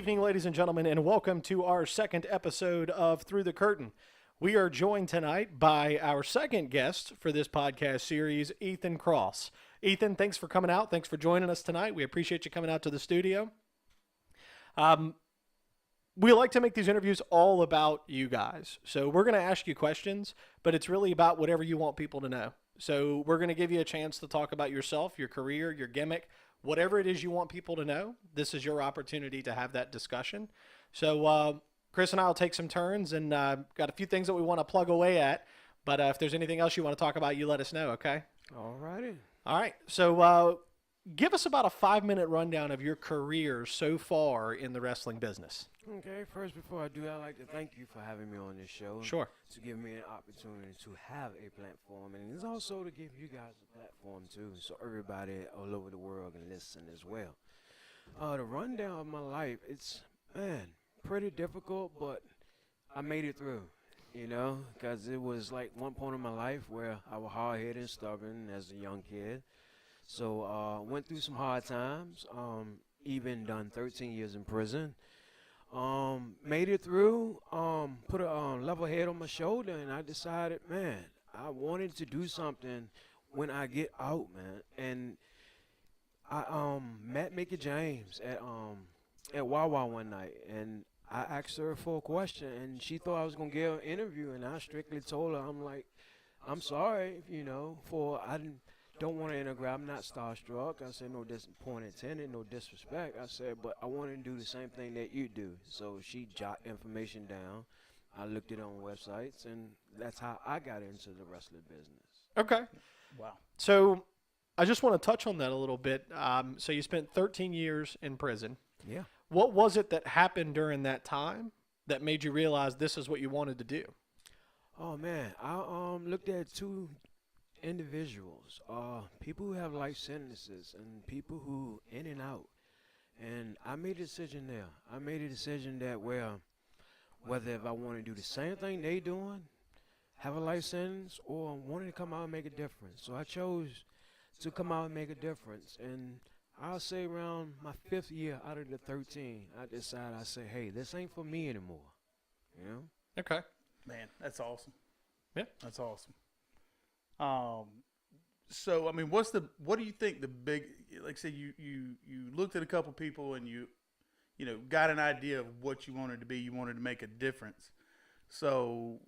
evening, ladies and gentlemen, and welcome to our second episode of Through the Curtain. We are joined tonight by our second guest for this podcast series, Ethan Cross. Ethan, thanks for coming out. Thanks for joining us tonight. We appreciate you coming out to the studio. We like to make these interviews all about you guys. So we're going to ask you questions, but it's really about whatever you want people to know. So we're going to give you a chance to talk about yourself, your career, your gimmick, whatever it is you want people to know. This is your opportunity to have that discussion. So Chris and I will take some turns and got a few things that we want to plug away at. But if there's anything else you want to talk about, you let us know, okay? All righty. All right. So give us about a 5-minute rundown of your career so far in the wrestling business. Okay, first, before I do, I'd like to thank you for having me on this show. Sure. To give me an opportunity to have a platform, and it's also to give you guys a platform, too, so everybody all over the world can listen as well. The rundown of my life, it's, pretty difficult, but I made it through, because it was like one point in my life where I was hard-headed and stubborn as a young kid. So went through some hard times, even done 13 years in prison. Made it through, put a level head on my shoulder, and I decided, I wanted to do something when I get out, man. And I met Mickey James at Wawa one night, and I asked her for a question, and she thought I was going to give her an interview, and I strictly told her, I'm sorry, I don't want to interview. I'm not starstruck. I said, no point intended, no disrespect. I said, but I want to do the same thing that you do. So she jotted information down. I looked it on websites, and that's how I got into the wrestling business. Okay. Wow. So I just want to touch on that a little bit. So you spent 13 years in prison. Yeah. What was it that happened during that time that made you realize this is what you wanted to do? Oh, man. I looked at two individuals, people who have life sentences and people who in and out. And I made a decision there. I made a decision that whether if I want to do the same thing they doing, have a life sentence, or wanted to come out and make a difference. So I chose to come out and make a difference. And I'll say around my 5th year out of the 13, I decided, I say, hey, this ain't for me anymore. Okay. Man, that's awesome. Yeah. That's awesome. So I mean, what do you think the big, like say you looked at a couple people and you got an idea of what you wanted to be, you wanted to make a difference. So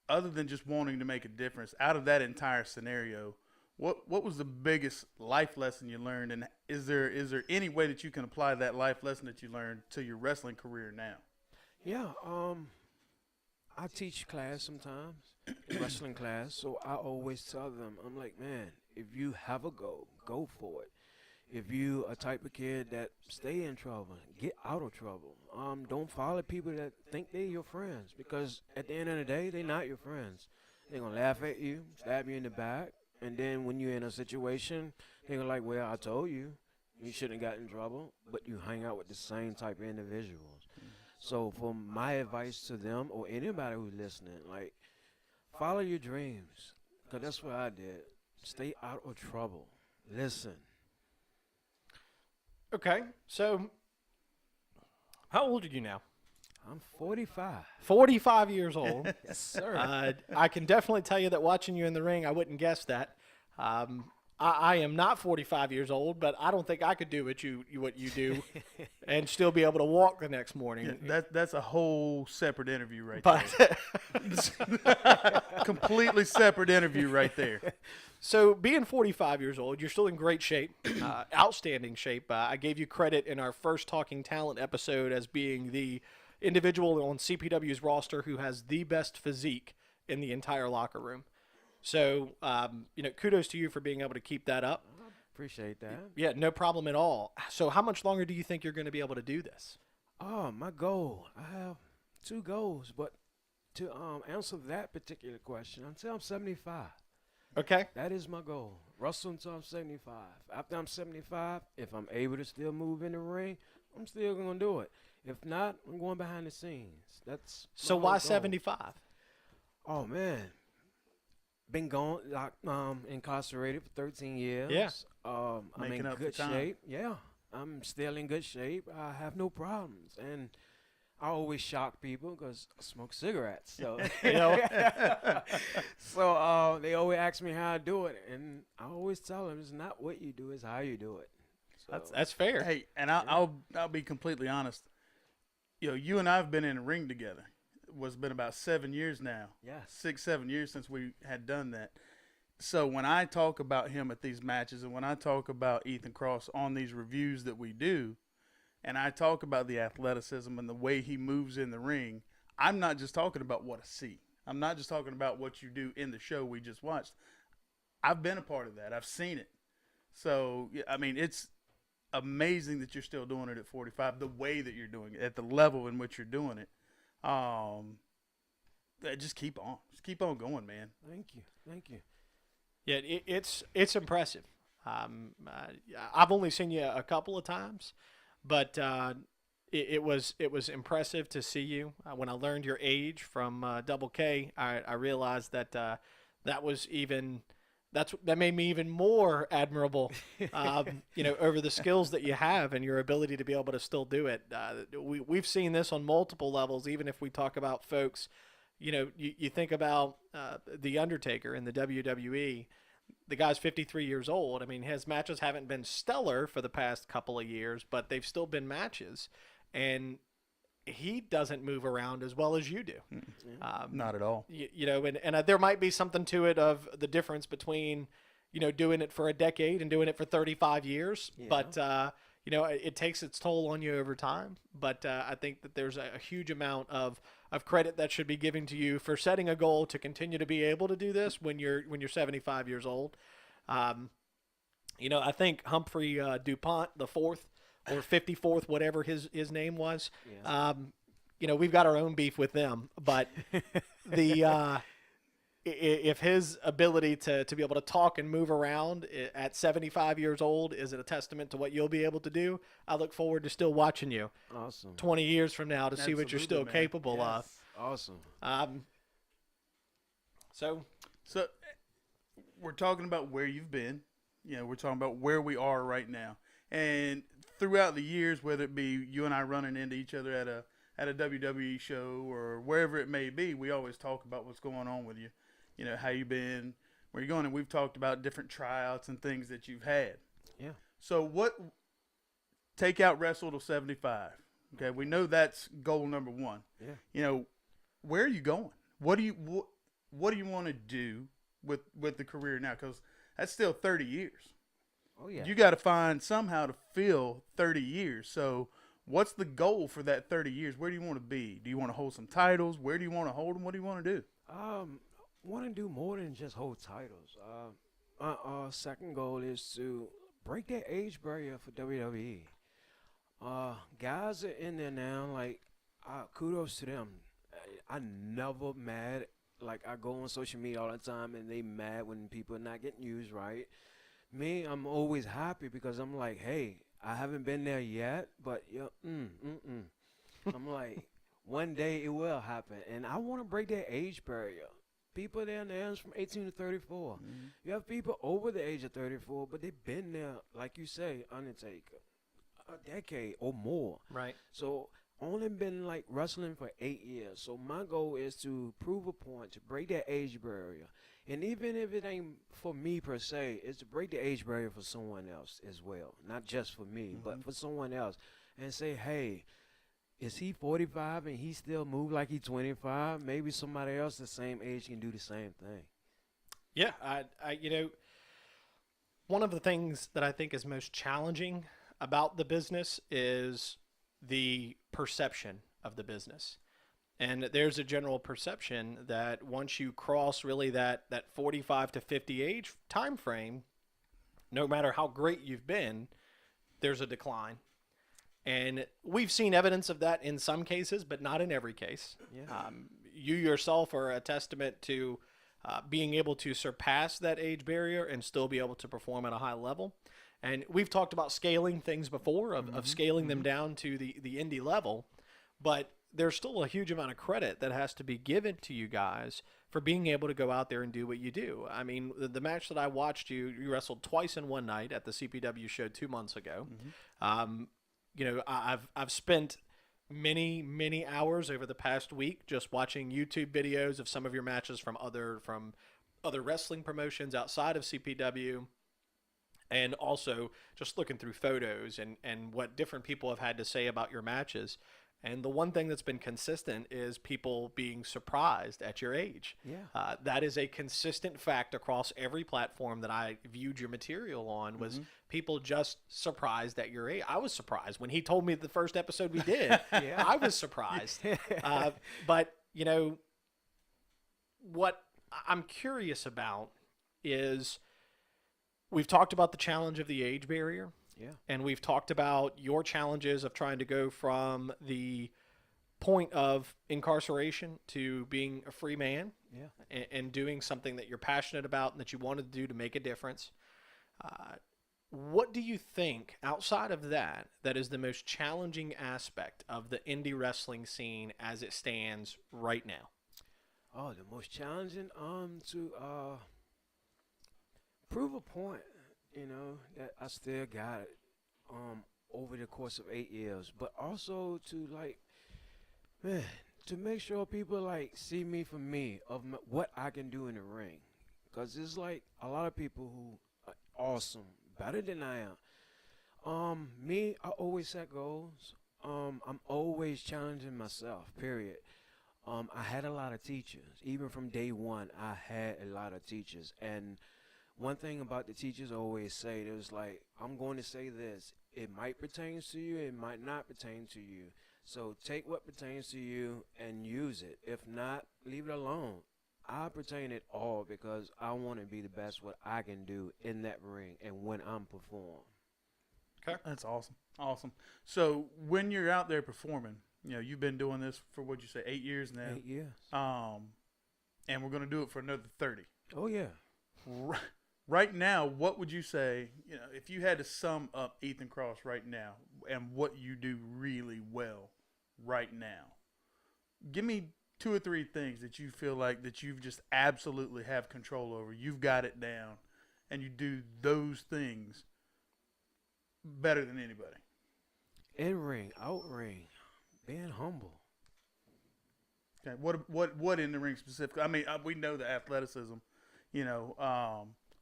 other than just wanting to make a difference, out of that entire scenario, what was the biggest life lesson you learned, and is there any way that you can apply that life lesson that you learned to your wrestling career now? Yeah, I teach class sometimes, wrestling class, so I always tell them, I'm like, man, if you have a goal, go for it. If you a type of kid that stay in trouble, get out of trouble. Don't follow people that think they're your friends, because at the end of the day, they're not your friends. They're going to laugh at you, stab you in the back, and then when you're in a situation, they're going to like, well, I told you, you shouldn't have got in trouble, but you hang out with the same type of individuals. So for my advice to them or anybody who's listening, like, follow your dreams, because that's what I did. Stay out of trouble. Listen. Okay. So how old are you now? I'm 45. 45 years old. Yes, sir. I can definitely tell you that watching you in the ring, I wouldn't guess that. I am not 45 years old, but I don't think I could do what you do and still be able to walk the next morning. Yeah, that's a whole separate interview right But there. Completely separate interview right there. So being 45 years old, you're still in great shape, outstanding shape. I gave you credit in our first Talking Talent episode as being the individual on CPW's roster who has the best physique in the entire locker room. So, kudos to you for being able to keep that up. Appreciate that. Yeah, no problem at all. So how much longer do you think you're going to be able to do this? Oh, my goal. I have 2 goals, but to answer that particular question, until I'm 75. Okay. That is my goal. Wrestle until I'm 75. After I'm 75, if I'm able to still move in the ring, I'm still going to do it. If not, I'm going behind the scenes. That's so why 75? Oh, man. Been gone, incarcerated for 13 years. Yeah. I'm in good shape. Yeah. I'm still in good shape. I have no problems, and I always shock people because I smoke cigarettes. So, You know, so they always ask me how I do it, and I always tell them it's not what you do, it's how you do it. So, that's fair. Hey, and I'll be completely honest. You and I've been in a ring together. It's been about 7 years now. yes. 6, 7 years since we had done that. So when I talk about him at these matches, and when I talk about Ethan Cross on these reviews that we do, and I talk about the athleticism and the way he moves in the ring, I'm not just talking about what I see. I'm not just talking about what you do in the show we just watched. I've been a part of that. I've seen it. So, I mean, it's amazing that you're still doing it at 45, the way that you're doing it, at the level in which you're doing it. Just keep on going, man. Thank you. Yeah, it's impressive. I've only seen you a couple of times, but it was impressive to see you. When I learned your age from Double K, I realized that that made me even more admirable. Over the skills that you have and your ability to be able to still do it. We've seen this on multiple levels. Even if we talk about folks, you think about the Undertaker in the WWE. The guy's 53 years old. I mean, his matches haven't been stellar for the past couple of years, but they've still been matches. And he doesn't move around as well as you do. Not at all. And there might be something to it of the difference between, doing it for a decade and doing it for 35 years. Yeah. But, it takes its toll on you over time. But I think that there's a huge amount of credit that should be given to you for setting a goal to continue to be able to do this when you're 75 years old. I think Humphrey DuPont, the fourth or 54th, whatever his name was, Yeah. we've got our own beef with them. But if his ability to be able to talk and move around at 75 years old is a testament to what you'll be able to do, I look forward to still watching you Awesome. 20 years from now to see what you're Absolutely, still man. capable of. Awesome. So So we're talking about where you've been. We're talking about where we are right now. And throughout the years, whether it be you and I running into each other at a WWE show or wherever it may be, we always talk about what's going on with you. How you been, where you're going, and we've talked about different tryouts and things that you've had. Yeah. So take out wrestle to 75. Okay, we know that's goal number one. Yeah. Where are you going? What do you want to do with the career now? Because that's still 30 years. Oh yeah. You got to find somehow to fill 30 years. So what's the goal for that 30 years? Where do you want to be? Do you want to hold some titles? Where do you want to hold them? What do you want to do? Want to do more than just hold titles. My second goal is to break that age barrier for WWE. Guys are in there now. Like, kudos to them. I never mad. Like, I go on social media all the time, and they mad when people are not getting used right. Me, I'm always happy because I'm like, hey, I haven't been there yet, but I'm like, one day it will happen, and I want to break that age barrier. People there now from 18 to 34. Mm-hmm. You have people over the age of 34, but they've been there, like you say, Undertaker, a decade or more. right. So only been like wrestling for 8 years. So my goal is to prove a point, to break that age barrier. And even if it ain't for me per se, it's to break the age barrier for someone else as well. Not just for me, but for someone else. And say, hey, is he 45 and he still move like he's 25? Maybe somebody else the same age can do the same thing. Yeah, one of the things that I think is most challenging about the business is the perception of the business. And there's a general perception that once you cross really that 45 to 50 age time frame, no matter how great you've been, there's a decline. And we've seen evidence of that in some cases, but not in every case. Yeah. You yourself are a testament to being able to surpass that age barrier and still be able to perform at a high level. And we've talked about scaling things before, of scaling them down to the indie level. But there's still a huge amount of credit that has to be given to you guys for being able to go out there and do what you do. I mean, the match that I watched, you wrestled twice in one night at the CPW show 2 months ago. I've spent many hours over the past week just watching YouTube videos of some of your matches from other wrestling promotions outside of CPW, and also just looking through photos and what different people have had to say about your matches. And the one thing that's been consistent is people being surprised at your age. Yeah. That is a consistent fact across every platform that I viewed your material on, was people just surprised at your age. I was surprised when he told me the first episode we did. Yeah. I was surprised. But, what I'm curious about is, we've talked about the challenge of the age barrier. Yeah. And we've talked about your challenges of trying to go from the point of incarceration to being a free man. Yeah. And doing something that you're passionate about and that you wanted to do to make a difference. What do you think, outside of that, that is the most challenging aspect of the indie wrestling scene as it stands right now? Oh, the most challenging, to prove a point, that I still got it, over the course of 8 years, but also to to make sure people see me for me, what I can do in the ring, because there's a lot of people who are awesome, better than I am. Me, I always set goals. I'm always challenging myself. Period. I had a lot of teachers. Even from day one, I had a lot of teachers. And one thing about the teachers always say, it was I'm going to say this. It might pertain to you. It might not pertain to you. So take what pertains to you and use it. If not, leave it alone. I pertain it all because I want to be the best what I can do in that ring and when I'm performing. Okay, that's awesome. Awesome. So when you're out there performing, you've been doing this for, what'd you say, 8 years now? 8 years. And we're going to do it for another 30. Oh, yeah. Right now, what would you say, if you had to sum up Ethan Cross right now and what you do really well right now? Give me 2 or 3 things that you feel like that you've just absolutely have control over. You've got it down, and you do those things better than anybody. In ring, out ring, being humble. Okay, what in the ring specifically? I mean, we know the athleticism,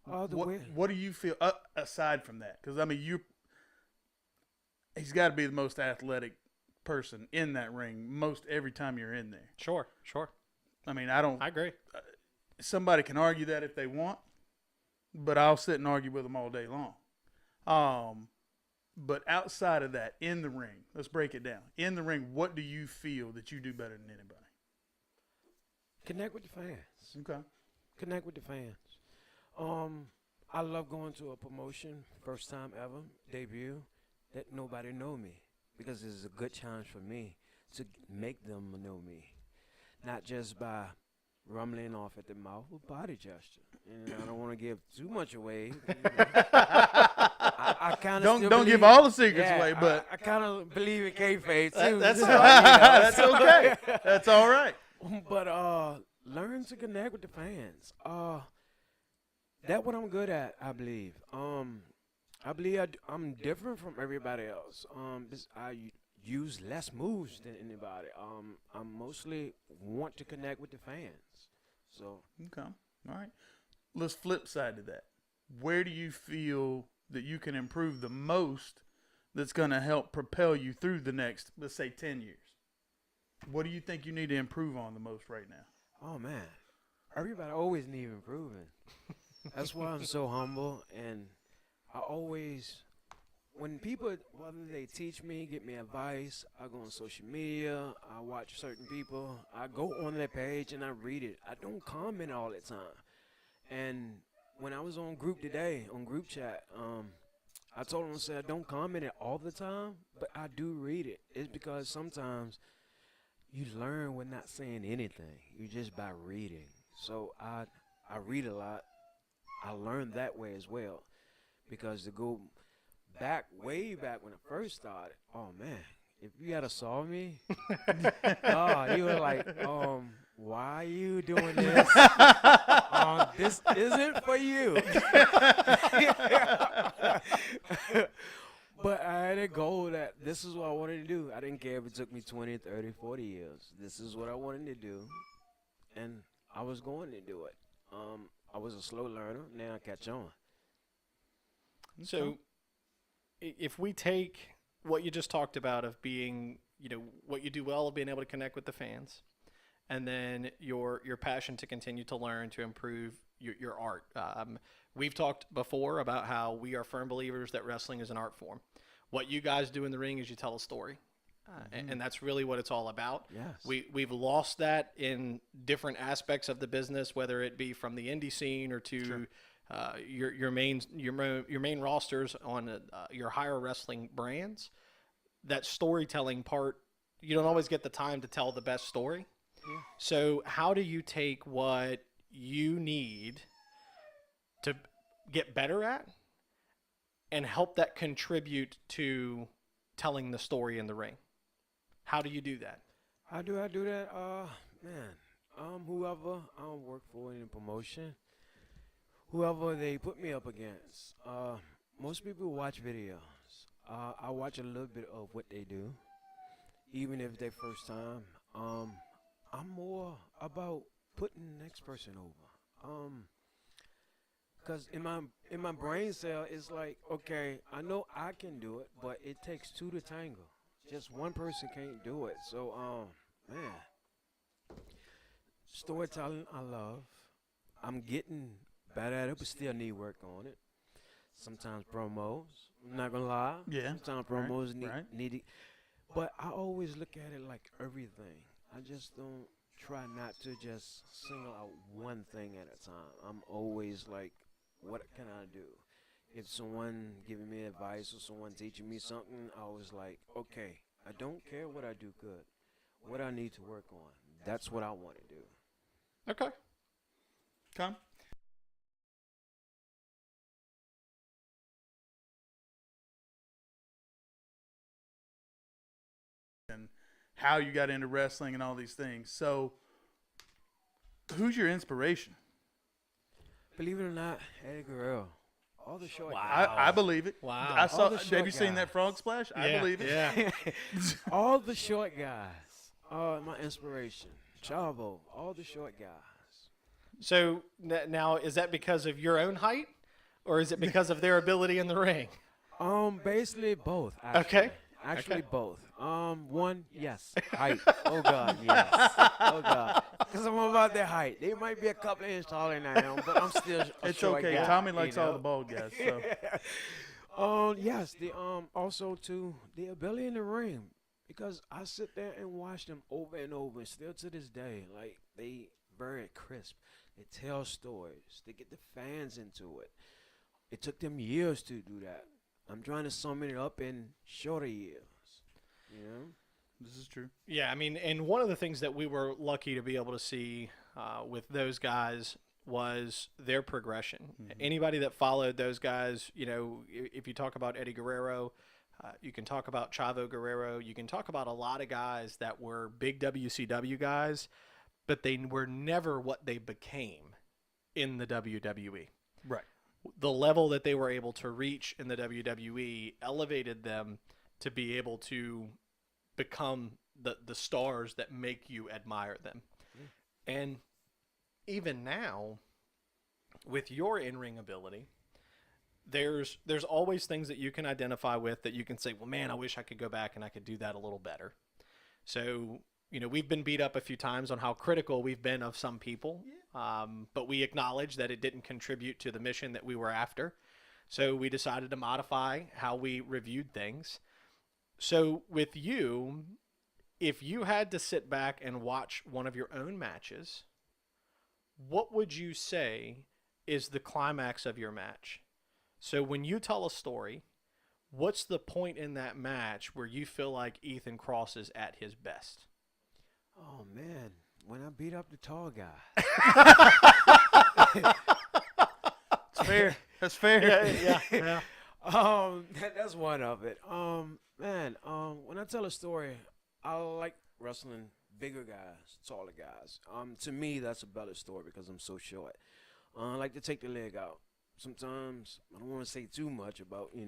what do you feel aside from that? Because he's got to be the most athletic person in that ring most every time you're in there. Sure. I mean, I agree. Somebody can argue that if they want, but I'll sit and argue with them all day long. But outside of that, in the ring, let's break it down. In the ring, what do you feel that you do better than anybody? Connect with the fans. Okay. Connect with the fans. I love going to a promotion, first time ever, debut, that nobody know me, because it's a good challenge for me to make them know me, not just by rumbling off at the mouth with body gesture. And I don't want to give too much away. I kind of don't give all the secrets away, but I kind of believe in kayfabe too. That's so, that's okay. That's all right. But learn to connect with the fans. That's what I'm good at, I believe. I believe I'm different from everybody else. I use less moves than anybody. I mostly want to connect with the fans. So Okay. All right. Let's flip side to that. Where do you feel that you can improve the most that's going to help propel you through the next, let's say, 10 years? What do you think you need to improve on the most right now? Oh, man. Everybody always need improving. That's why I'm so humble. And I always, when people, whether they teach me, get me advice, I go on social media, I watch certain people, I go on their page and I read it. I don't comment all the time. And when I was on group today, on group chat, I told them, I said, I don't comment it all the time, but I do read it. It's because sometimes you learn when not saying anything. You just by reading. So I read a lot. I learned that way as well. Because to go back, way back when I first started, oh man, if you gotta saw me, he was like, why are you doing this? This isn't for you. But I had a goal that this is what I wanted to do. I didn't care if it took me 20, 30, 40 years. This is what I wanted to do, and I was going to do it. I was a slow learner. Now I catch on. So, if we take what you just talked about of being, what you do well of being able to connect with the fans, and then your passion to continue to learn to improve your art. We've talked before about how we are firm believers that wrestling is an art form. What you guys do in the ring is you tell a story. And that's really what it's all about. Yes. We've lost that in different aspects of the business, whether it be from the indie scene or to your main rosters on your higher wrestling brands. That storytelling part, you don't always get the time to tell the best story. Yeah. So how do you take what you need to get better at and help that contribute to telling the story in the ring? How do you do that? How do I do that? Whoever I work for in promotion, whoever they put me up against. Most people watch videos. I watch a little bit of what they do, even if they first time. I'm more about putting the next person over. Cause in my brain cell, it's like, okay, I know I can do it, but it takes two to tango. Just one person can't do it. So, storytelling I love. I'm getting better at it, but still need work on it. Sometimes promos, I'm not gonna lie. Yeah. Sometimes promos right. need it. But I always look at it like everything. I just don't try not to just single out one thing at a time. I'm always like, what can I do? If someone giving me advice or someone teaching me something, I was like, okay, I don't care what I do good. What I need to work on, that's what I want to do. Okay. Come. And how you got into wrestling and all these things. So, who's your inspiration? Believe it or not, Eddie Guerrero. All the short I believe it. Wow. I saw. the Have short you seen that guys. frog splash? I believe it. Yeah. all the short guys are my inspiration. Chavo, all the short guys. So now, is that because of your own height, or is it because of their ability in the ring? Basically both. Actually. Okay. Actually, Okay. both. One, yes, height. Oh God, yes. Oh God, because I'm about their height. They might be a couple of inches taller than I am, but I'm still a It's short okay. guy, Tommy likes you all know? the bald guys. So. Yes, the also too the ability in the ring, because I sit there and watch them over and over, and still to this day, like they very crisp. They tell stories. They get the fans into it. It took them years to do that. I'm trying to sum it up in shorter years. You know? This is true. Yeah, I mean, and one of the things that we were lucky to be able to see with those guys was their progression. Anybody that followed those guys, if you talk about Eddie Guerrero, you can talk about Chavo Guerrero, you can talk about a lot of guys that were big WCW guys, but they were never what they became in the WWE. Right. The level that they were able to reach in the WWE elevated them to be able to become the stars that make you admire them. And even now, with your in-ring ability, there's always things that you can identify with that you can say, well, man, I wish I could go back and I could do that a little better. So, we've been beat up a few times on how critical we've been of some people, but we acknowledge that it didn't contribute to the mission that we were after. So we decided to modify how we reviewed things. So with you, if you had to sit back and watch one of your own matches, what would you say is the climax of your match? So when you tell a story, what's the point in that match where you feel like Ethan Cross is at his best? Oh man, when I beat up the tall guy. It's fair. That's fair. Yeah. That's one of it. Man, when I tell a story, I like wrestling bigger guys, taller guys. To me, that's a better story because I'm so short. I like to take the leg out. Sometimes I don't want to say too much about Yeah,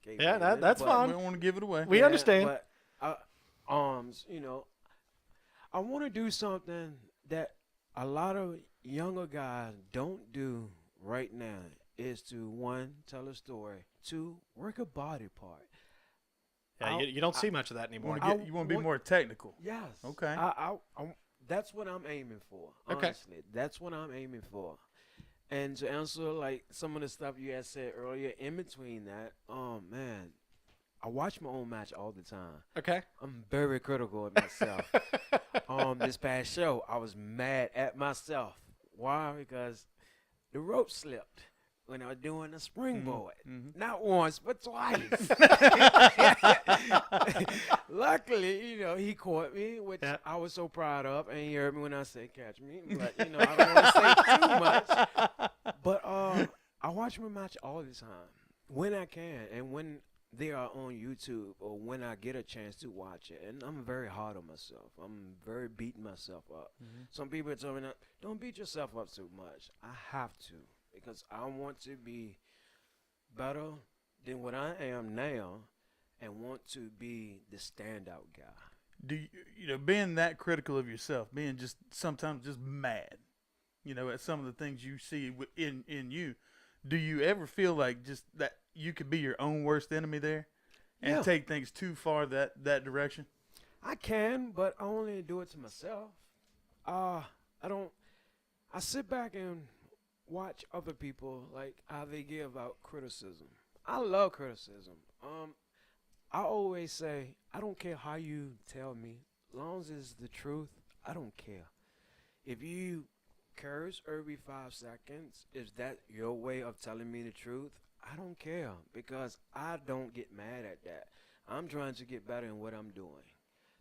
kayfabe, that's but We fine. don't want to give it away. We understand. But I, I want to do something that a lot of younger guys don't do right now. Is to one, tell a story. Two, work a body part. Yeah, I, you don't I, see much of that You anymore. want to you want to be more technical. Yes. Okay. That's what I'm aiming for. Okay. Honestly, that's what I'm aiming for. And to answer like some of the stuff you had said earlier, in between that, man, I watch my own match all the time. Okay. I'm very critical of myself. This past show, I was mad at myself. Why? Because the rope slipped when I was doing the springboard. Not once, but twice. Luckily, he caught me, which Yeah. I was so proud of. And he heard me when I said catch me. But, I don't want to say too much. But I watch my match all the time when I can and when they are on YouTube or when I get a chance to watch it. And I'm very hard on myself. I'm very beating myself up. Some people tell me, don't beat yourself up too much. I have to because I want to be better than what I am now and want to be the standout guy. Do being that critical of yourself, being just sometimes just mad, at some of the things you see in you, do you ever feel like just that you could be your own worst enemy there and Yeah. take things too far that direction? I can, but I only do it to myself. I don't. I sit back and watch other people like how they give out criticism. I love criticism. I always say I don't care how you tell me, long as it's the truth. I don't care. If you curse every 5 seconds, is that your way of telling me the truth? I don't care because I don't get mad at that. I'm trying to get better in what I'm doing.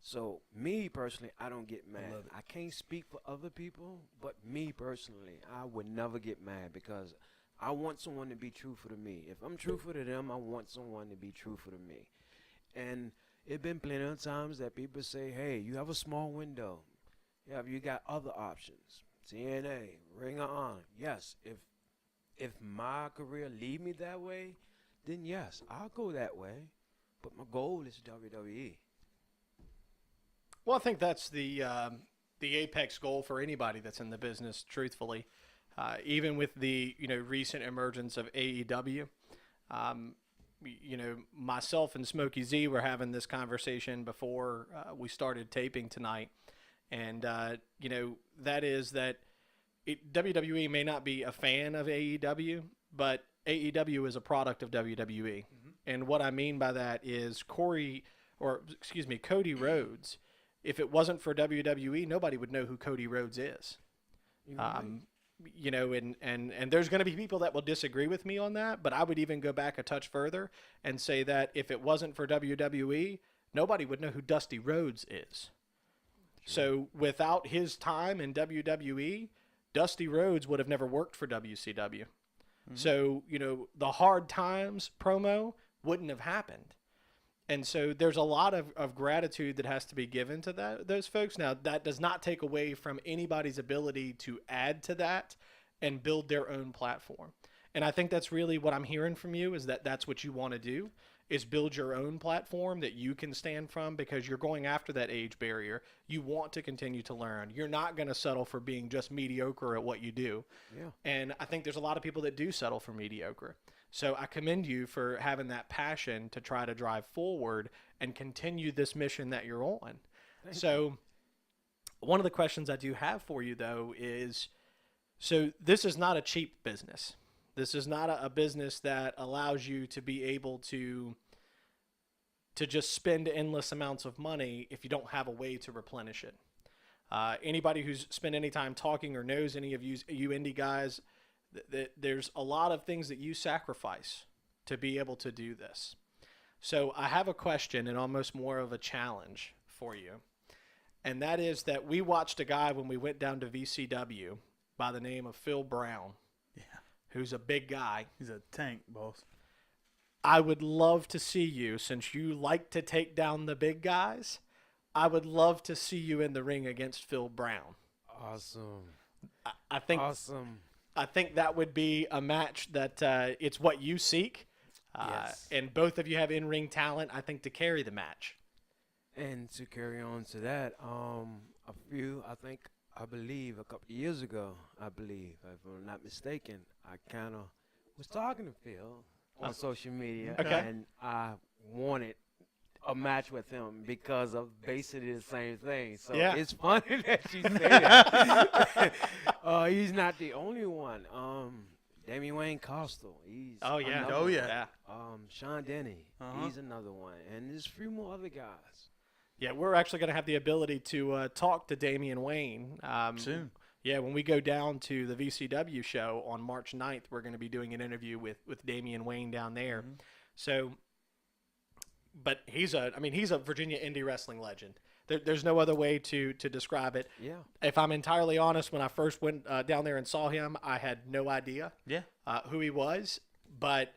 So me personally, I don't get mad. love it. I can't speak for other people, but me personally, I would never get mad because I want someone to be truthful to me. If I'm truthful to them, I want someone to be truthful to me. And it's been plenty of times that people say, hey, you have a small window. Yeah, you got other options. TNA, Ring of Honor. Yes, if my career lead me that way, then yes, I'll go that way. But my goal is WWE. Well, I think that's the apex goal for anybody that's in the business. Truthfully, even with the recent emergence of AEW, myself and Smokey Z were having this conversation before we started taping tonight, and that is that WWE may not be a fan of AEW, but AEW is a product of WWE, and what I mean by that is Cody Rhodes. If it wasn't for WWE, nobody would know who Cody Rhodes is. You're right. And there's going to be people that will disagree with me on that, but I would even go back a touch further and say that if it wasn't for WWE, nobody would know who Dusty Rhodes is. So without his time in WWE, Dusty Rhodes would have never worked for WCW. So, the hard times promo wouldn't have happened. And so there's a lot of gratitude that has to be given to those folks. Now, that does not take away from anybody's ability to add to that and build their own platform. And I think that's really what I'm hearing from you is that that's what you want to do, is build your own platform that you can stand from because you're going after that age barrier. You want to continue to learn. You're not going to settle for being just mediocre at what you do. Yeah. And I think there's a lot of people that do settle for mediocre. So I commend you for having that passion to try to drive forward and continue this mission that you're on. So one of the questions I do have for you, though, is so this is not a cheap business. This is not a business that allows you to be able to just spend endless amounts of money if you don't have a way to replenish it. Anybody who's spent any time talking or knows any of you indie guys, there's a lot of things that you sacrifice to be able to do this. So I have a question and almost more of a challenge for you. And that is that we watched a guy when we went down to VCW by the name of Phil Brown, Yeah. who's a big guy. He's a tank, boss. I would love to see you, since you like to take down the big guys, I would love to see you in the ring against Phil Brown. Awesome. I think Awesome. I think that would be a match that it's what you seek. Yes. And both of you have in-ring talent, I think, to carry the match. And to carry on to that, I believe a couple years ago, if I'm not mistaken, I kind of was talking to Phil on social media, Okay. and I wanted a match with him because of basically the same thing. So Yeah. it's funny that you say that. He's not the only one. Damian Wayne Costal. He's Oh, yeah. another Oh, one. yeah. Sean Denny. Uh-huh. He's another one, and there's a few more other guys. Yeah, we're actually going to have the ability to talk to Damian Wayne Soon. Yeah, when we go down to the VCW show on March 9th, we're going to be doing an interview with Damian Wayne down there. Mm-hmm. So, but he's a Virginia indie wrestling legend. There's no other way to describe it. Yeah. If I'm entirely honest, when I first went down there and saw him, I had no idea Yeah. who he was. But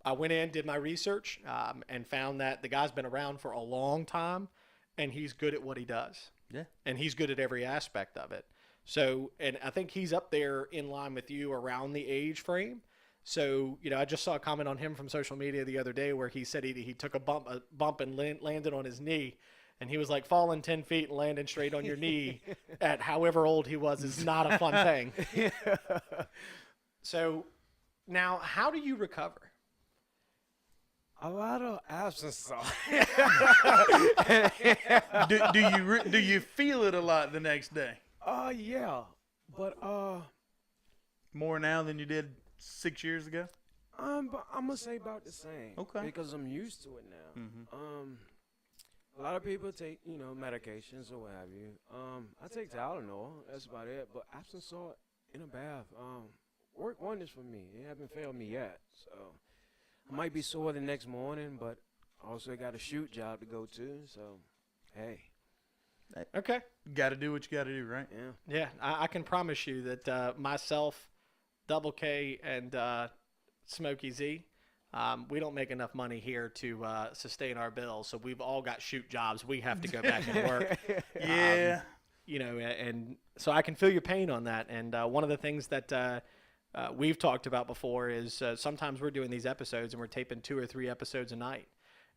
I went in, did my research, and found that the guy's been around for a long time, and he's good at what he does. Yeah. And he's good at every aspect of it. So, and I think he's up there in line with you around the age frame. So, I just saw a comment on him from social media the other day where he said he took a bump and landed on his knee. And he was like, falling 10 feet and landing straight on your knee at however old he was is not a fun thing. So, now, how do you recover? A lot of absence sauce. Do you feel it a lot the next day? Yeah. But More now than you did 6 years ago? but I'm gonna say about the same. Okay. Because I'm used to it now. A lot of people take, medications or what have you. I take Tylenol. That's about it. But Epsom salt in a bath, work wonders for me. It haven't failed me yet. So I might be sore the next morning, but I also got a shoot job to go to. So, hey, Okay. Got to do what you got to do, right? yeah. Yeah, I can promise you that myself, Double K, and Smokey Z, we don't make enough money here to sustain our bills. So we've all got shoot jobs. We have to go back and work. Yeah. And so I can feel your pain on that. And one of the things that we've talked about before is sometimes we're doing these episodes and we're taping 2 or 3 episodes a night.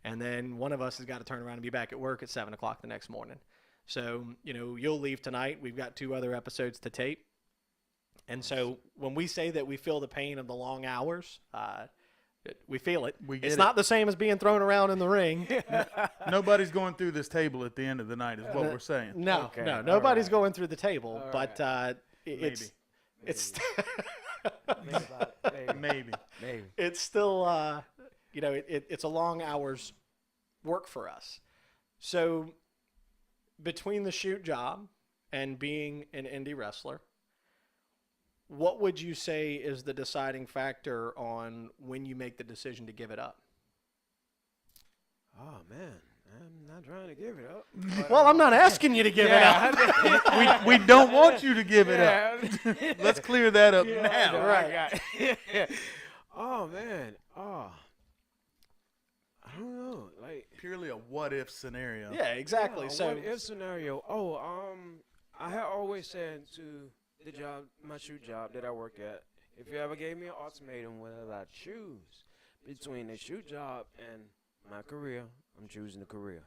And then one of us has got to turn around and be back at work at 7 o'clock the next morning. So, you'll leave tonight. We've got 2 other episodes to tape. And so when we say that we feel the pain of the long hours, we feel it. We get It's it. not the same as being thrown around in the ring. Nobody's going through this table at the end of the night is what we're saying. No, Okay, no, all nobody's right. going through the table. All But it's Think about it. Maybe. Maybe. it's still it's a long hours work for us. So between the shoot job and being an indie wrestler, what would you say is the deciding factor on when you make the decision to give it up? Oh man, I'm not trying to give it up. But, Well, I'm not asking you to give it up. We don't want you to give it up. Yeah. Let's clear that up Yeah, now. right. Oh man. I don't know. Like Purely a what if scenario. Yeah, exactly. yeah, So what if scenario? I had always said to the job, my shoot job that I work at, if you ever gave me an ultimatum whether I choose between the shoot job and my career, I'm choosing the career.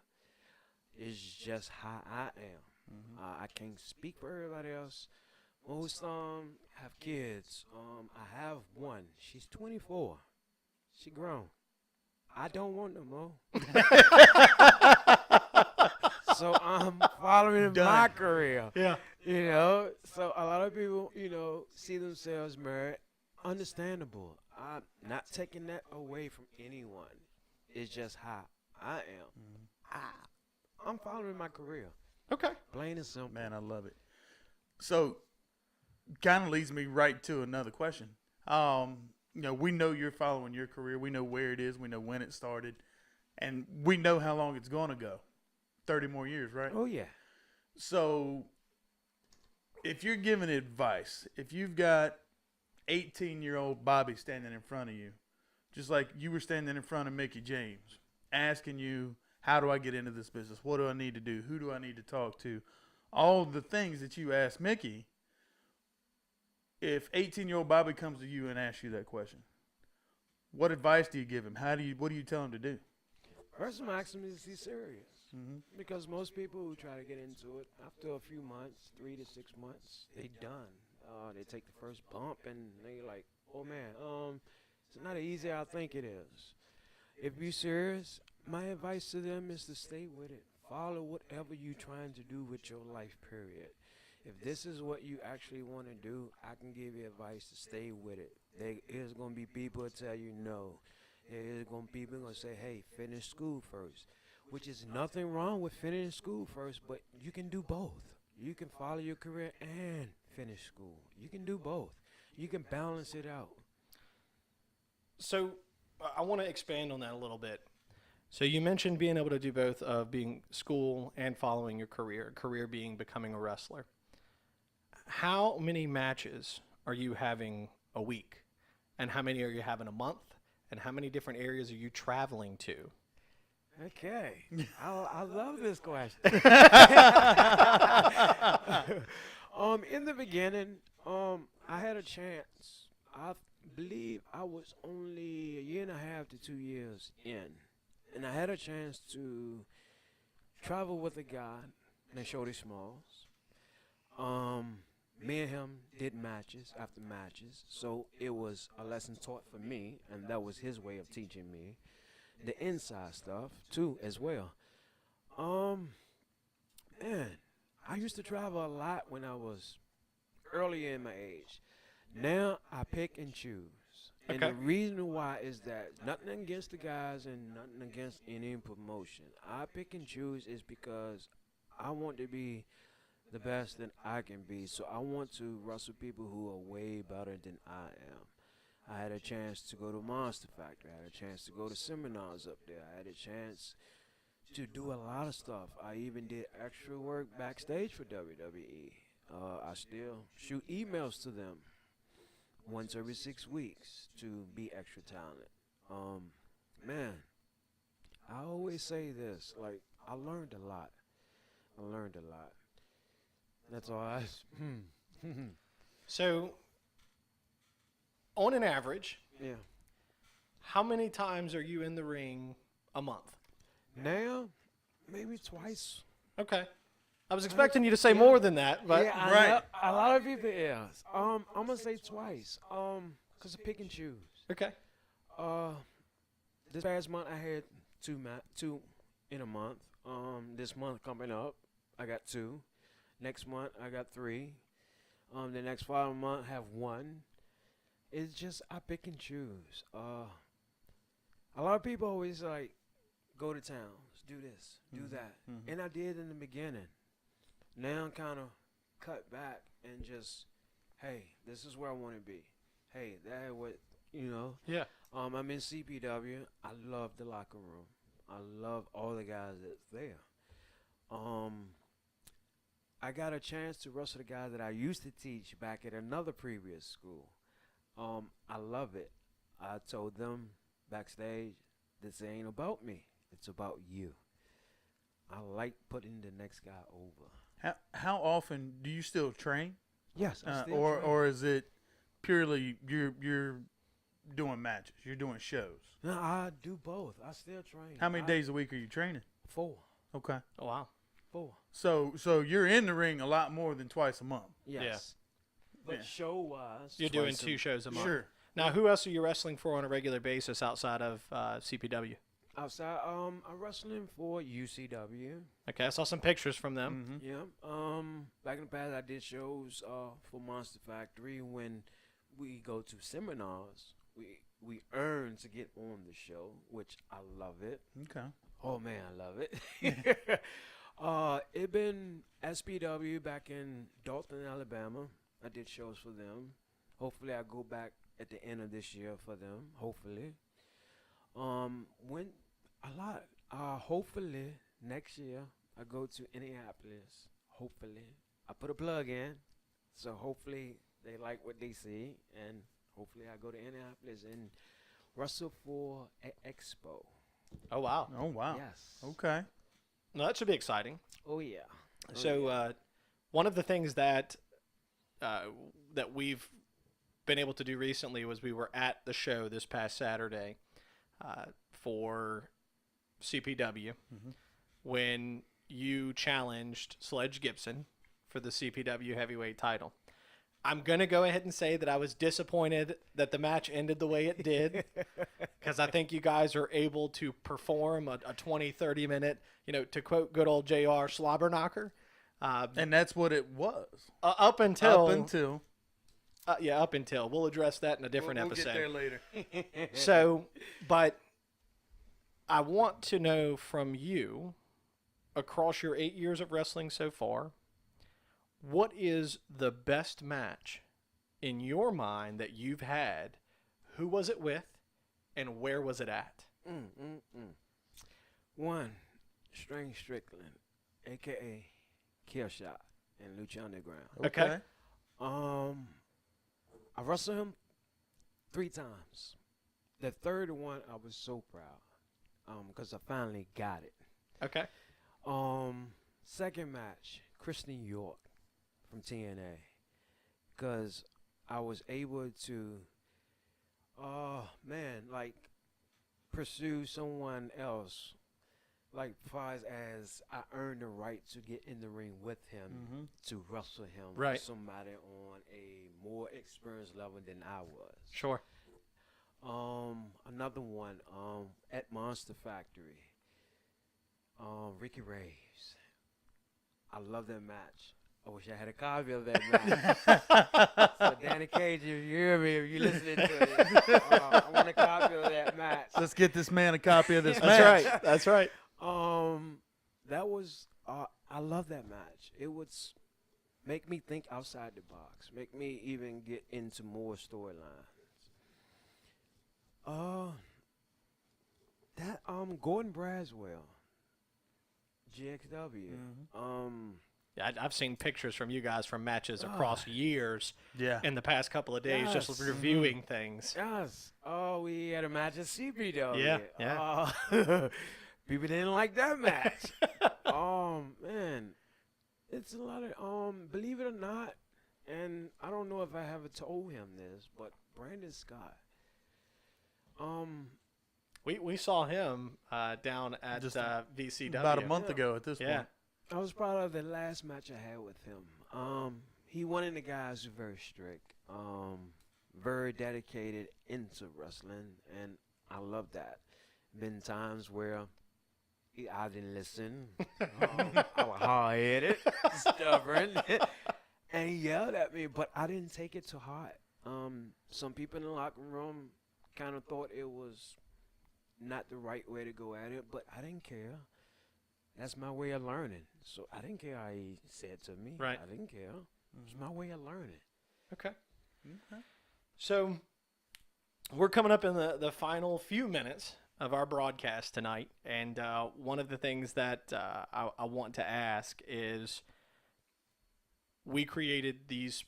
It's just how I am. I can't speak for everybody else. Most have kids. I have one. She's 24. She grown. I don't want no more. So I'm following my career. yeah. So a lot of people, see themselves married. Understandable. I'm not taking that away from anyone. It's just how I am. I'm following my career. Okay. Plain and simple. Man, I love it. So, kind of leads me right to another question. We know you're following your career. We know where it is. We know when it started. And we know how long it's going to go. 30 more years, right? Oh, yeah. So, if you're giving advice, if you've got 18-year-old Bobby standing in front of you, just like you were standing in front of Mickey James, asking you, how do I get into this business? What do I need to do? Who do I need to talk to? All the things that you asked Mickey, if 18-year-old Bobby comes to you and asks you that question, what advice do you give him? What do you tell him to do? First maximum is he's serious. Mm-hmm. Because most people who try to get into it, after a few months, 3 to 6 months, they done. They take the first bump and they like, oh man, it's not as easy as I think it is. If you're serious, my advice to them is to stay with it. Follow whatever you're trying to do with your life, period. If this is what you actually want to do, I can give you advice to stay with it. There's going to be people that tell you no. There's going to be people going to say, hey, finish school first, which is nothing wrong with finishing school first, but you can do both. You can follow your career and finish school. You can do both. You can balance it out. So I want to expand on that a little bit. So you mentioned being able to do both of being school and following your career being becoming a wrestler. How many matches are you having a week? And how many are you having a month? And how many different areas are you traveling to? Okay. I love this question. In the beginning, I had a chance. I believe I was only a year and a half to 2 years in. And I had a chance to travel with a guy named Shorty Smalls. Me and him did matches after matches. So it was a lesson taught for me, and that was his way of teaching me the inside stuff too as well. Man, I used to travel a lot when I was early in my age. Now I pick and choose. And Okay. the reason why is that nothing against the guys and nothing against any promotion. I pick and choose is because I want to be the best that I can be. So I want to wrestle people who are way better than I am. I had a chance to go to Monster Factory. I had a chance to go to seminars up there. I had a chance to do a lot of stuff. I even did extra work backstage for WWE. I still shoot emails to them once every 6 weeks to be extra talent. Man, I always say this, like, I learned a lot. That's all I... So on an average, Yeah. how many times are you in the ring a month? Now, maybe twice. Okay. I was expecting you to say more than that, but yeah, Right. A lot of people, yes. I'm gonna say twice. Cause I pick and choose. okay. This past month I had two in a month. This month coming up, I got 2. Next month I got 3. The next following month I have 1. It's just I pick and choose. A lot of people always like go to towns, do this, do that, and I did in the beginning. Now I'm kind of cut back and just, hey, this is where I want to be. Hey, that what Yeah. I'm in CPW. I love the locker room. I love all the guys that's there. I got a chance to wrestle the guys that I used to teach back at another previous school. I love it. I told them backstage, this ain't about me. It's about you. I like putting the next guy over. How often do you still train, Yes, I still train. or is it purely you're doing matches, you're doing shows? No, I do both. I still train. How many days a week are you training? 4. Okay, Oh, wow. 4. so you're in the ring a lot more than twice a month. Yes. But Yeah. show-wise, You're doing twice 2 shows a month. Sure. Now, who else are you wrestling for on a regular basis outside of CPW? outside, I'm wrestling for UCW. Okay, I saw some pictures from them. Mm-hmm. Yeah. Back in the past, I did shows for Monster Factory. When we go to seminars, we earn to get on the show, which I love it. Okay. Oh man, I love it. It been SPW back in Dalton, Alabama. I did shows for them. Hopefully, I go back at the end of this year for them. Hopefully, when a lot. Hopefully next year I go to Indianapolis. Hopefully, I put a plug in, so hopefully they like what they see, and hopefully I go to Indianapolis and wrestled for Expo. Oh wow. Oh wow. Yes. Okay. No, that should be exciting. Oh yeah. Oh, So yeah. one of the things that that we've been able to do recently was we were at the show this past Saturday for CPW when you challenged Sledge Gibson for the CPW heavyweight title. I'm going to go ahead and say that I was disappointed that the match ended the way it did because I think you guys are able to perform a 20, 30 minute, to quote good old JR, slobber knocker. And that's what it was. Up until. Up until. We'll address that in a different we'll episode. Get there later. So, but I want to know from you, across your 8 years of wrestling so far, what is the best match in your mind that you've had? Who was it with, and where was it at? One, Strange Strickland, a.k.a. Killshot in Lucha Underground. Okay. I wrestled him 3 times. The third one, I was so proud because I finally got it. Okay. Second match, Kristen York from TNA, because I was able to, pursue someone else, like far as I earned the right to get in the ring with him to wrestle him, Right. somebody on a more experienced level than I was. Sure. Another one, at Monster Factory, Ricky Raves. I love that match. I wish I had a copy of that match. So Danny Cage, if you hear me, if you're listening to it, I want a copy of that match. Let's get this man a copy of this That's match. right. That's right. That was, I love that match. It would make me think outside the box, make me even get into more storylines. Gordon Braswell, GXW. Yeah, I've seen pictures from you guys from matches across years Yeah. in the past couple of days, just Yes. reviewing things. Yes. Oh, we had a match at CPW. Yeah. People didn't like that match. Man, it's a lot of believe it or not, and I don't know if I ever told him this, but Brandon Scott. We saw him down at Just VCW About a month ago at this Yeah. point. I was proud of the last match I had with him. He one of the guys who's very strict, very dedicated into wrestling, and I love that. Been times where I didn't listen. I was hard-headed, stubborn, and he yelled at me, but I didn't take it to heart. Some people in the locker room kind of thought it was not the right way to go at it, but I didn't care. That's my way of learning. So I didn't care how he said to me. Right. I didn't care. It's my way of learning. Okay. So we're coming up in the final few minutes of our broadcast tonight, and one of the things that I want to ask is, we created these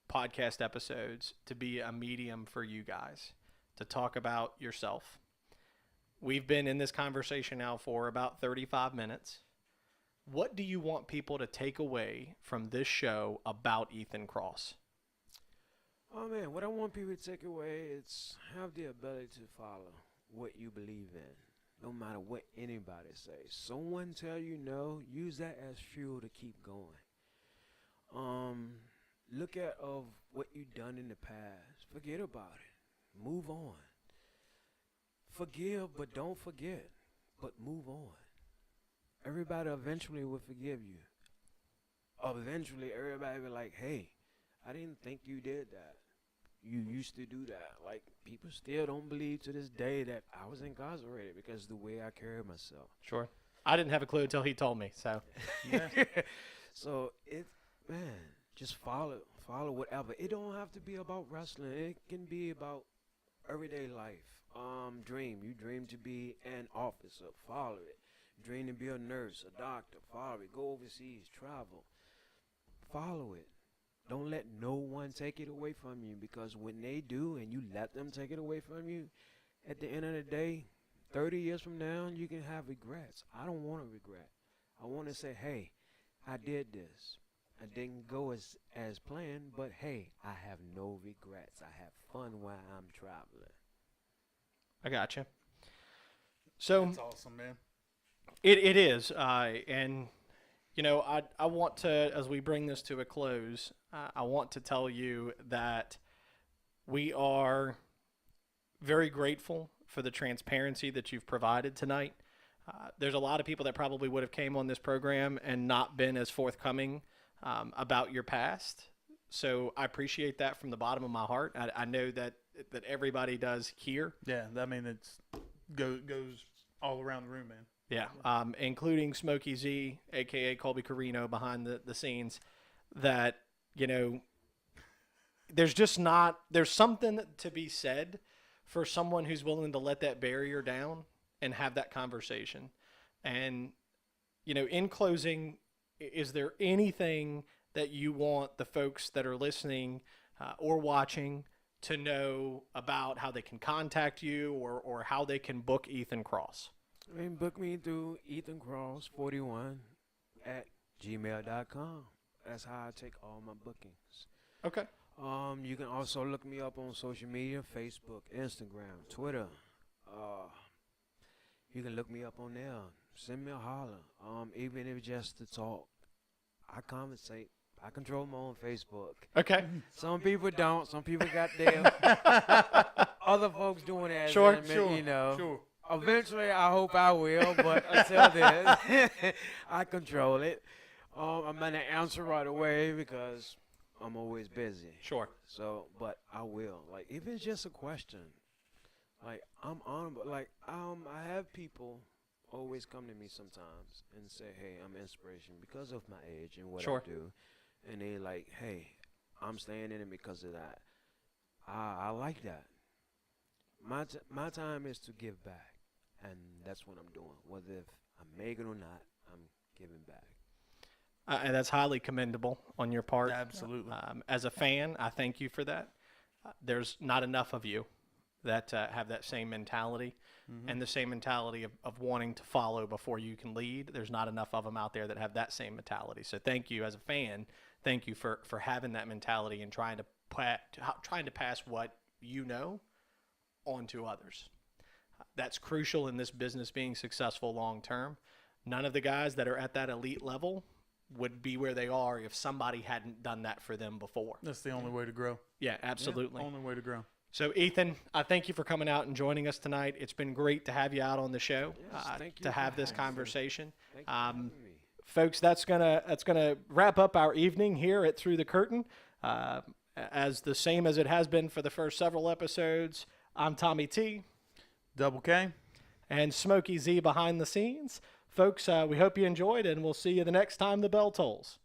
podcast episodes to be a medium for you guys to talk about yourself. We've been in this conversation now for about 35 minutes. What do you want people to take away from this show about Ethan Cross? Oh, man, what I want people to take away is have the ability to follow what you believe in, no matter what anybody says. Someone tell you no, use that as fuel to keep going. Look at what you've done in the past. Forget about it. Move on. Forgive, but don't forget. But move on. Everybody eventually will forgive you. Eventually, everybody will be like, hey, I didn't think you did that. You used to do that. Like, people still don't believe to this day that I was incarcerated because of the way I carried myself. Sure. I didn't have a clue until he told me, so. Yeah. So, just follow whatever. It don't have to be about wrestling. It can be about everyday life. You dream to be an officer, follow it. Dream to be a nurse, a doctor, follow it. Go overseas, travel, follow it. Don't let no one take it away from you, because when they do and you let them take it away from you, at the end of the day, 30 years from now, you can have regrets. I don't want to regret. I want to say, hey, I did this. I didn't go as planned, but hey, I have no regrets. I have fun while I'm traveling. I gotcha. So That's awesome, man. it is, and I want to, as we bring this to a close, I want to tell you that we are very grateful for the transparency that you've provided tonight. There's a lot of people that probably would have came on this program and not been as forthcoming about your past. So I appreciate that from the bottom of my heart. I know that everybody does here. Yeah, I mean it's goes all around the room, man. Yeah, including Smokey Z, a.k.a. Colby Carino, behind the scenes, that, there's something to be said for someone who's willing to let that barrier down and have that conversation. And, in closing, is there anything that you want the folks that are listening or watching to know about how they can contact you or how they can book Ethan Cross? I mean, book me through EthanCross41 at gmail.com. That's how I take all my bookings. Okay. You can also look me up on social media, Facebook, Instagram, Twitter. You can look me up on there. Send me a holler. Even if it's just to talk, I conversate. I control my own Facebook. Okay. Some people don't. Some people got their other folks doing it. Sure, Sure. Eventually, I hope I will, but until then, I control it. I'm going to answer right away because I'm always busy. Sure. So, but I will. Like, if it's just a question, like, I'm honorable. Like, I have people always come to me sometimes and say, hey, I'm inspiration because of my age and what Sure. I do. And they like, hey, I'm staying in it because of that. I like that. My time is to give back. And that's what I'm doing. Whether if I make it or not, I'm giving back. And that's highly commendable on your part. Absolutely. As a fan, I thank you for that. There's not enough of you that have that same mentality and the same mentality of wanting to follow before you can lead. There's not enough of them out there that have that same mentality. So thank you as a fan. Thank you for having that mentality and trying to pass what you know on to others. That's crucial in this business being successful long term. None of the guys that are at that elite level would be where they are if somebody hadn't done that for them before. That's the only way to grow. Yeah, absolutely. Only way to grow. So, Ethan, I thank you for coming out and joining us tonight. It's been great to have you out on the show, Yes, thank you to for have this having me. conversation. Thank you for having me. Folks, that's gonna wrap up our evening here at Through the Curtain. As the same as it has been for the first several episodes, I'm Tommy T. Double K. And Smokey Z behind the scenes. Folks, we hope you enjoyed, and we'll see you the next time the bell tolls.